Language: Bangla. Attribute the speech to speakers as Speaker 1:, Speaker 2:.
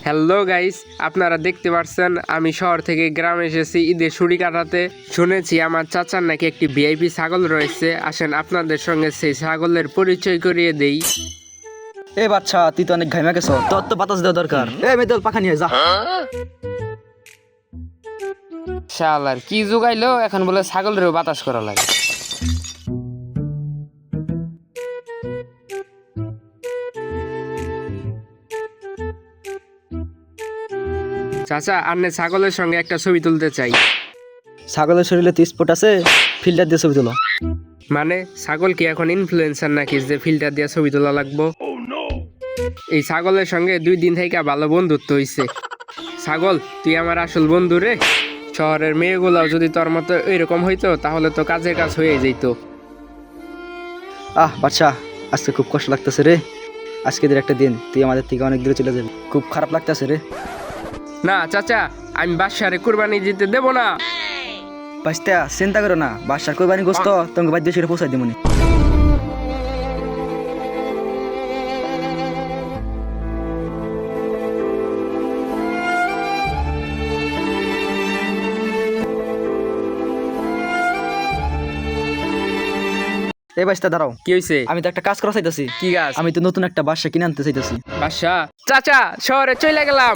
Speaker 1: হ্যালো গাইস, আপনারা দেখতে পাচ্ছেন আমি শহর থেকে গ্রামে এসেছি ঈদের ছুটি কাটাতে। শুনেছি আমার চাচার নাকি একটি ভিআইপি ছাগল রয়েছে। আসেন আপনাদের সঙ্গে সেই ছাগলের পরিচয় করিয়ে দেই।
Speaker 2: এ বাচ্চা, তুই তো অনেক ঘাইমা গেছ, তোর তো বাতাস দেওয়া দরকার। এ মেদল পাখা নিয়ে যা।
Speaker 3: শালার কি জুগাইলো, এখন বলে ছাগলেরও বাতাস করা লাগে।
Speaker 1: চাচা, আপনি ছাগলের সঙ্গে একটা ছবি তুলতে চাই।
Speaker 2: ছাগলের শরীরে 30 ফুট আছে, ফিল্টার দিয়ে ছবি তোলো।
Speaker 1: মানে ছাগল কি এখন ইনফ্লুয়েন্সার নাকি যে ফিল্টার দিয়ে ছবি তোলা লাগবো? এই ছাগলের সঙ্গে 2 দিন থেকে ভালো বন্ধুত্ব হইছে। ছাগল, তুই আমার আসল বন্ধু রে। শহরের মেয়েগুলাও যদি তোর মতো এরকম হইতো তাহলে তো কাজের কাজ হয়ে যেত।
Speaker 2: বাচ্চা, আজকে খুব কষ্ট লাগতেছে রে। আজকে দিন একটা দিন তুই আমাদের থেকে অনেক দূরে চলে যাবি, খুব খারাপ লাগতেছে রে।
Speaker 1: না চাচা, আমি বাদশারে কুরবানি দিতে দেব না।
Speaker 2: বাচ্চা চিন্তা করো না, বাসার কোরবানি গোস্ত তোমাকে বাদ দিয়ে সেটা পৌঁছাই দিমনি। এই বাচ্চা দাঁড়াও।
Speaker 1: কি হইছে?
Speaker 2: আমি তো একটা কাজ করা চাইতেছি।
Speaker 1: কি গাছ?
Speaker 2: আমি তো নতুন একটা বাসা কিনে আনতে চাইতেছি।
Speaker 1: বাদশা, চাচা শহরে চলে গেলাম।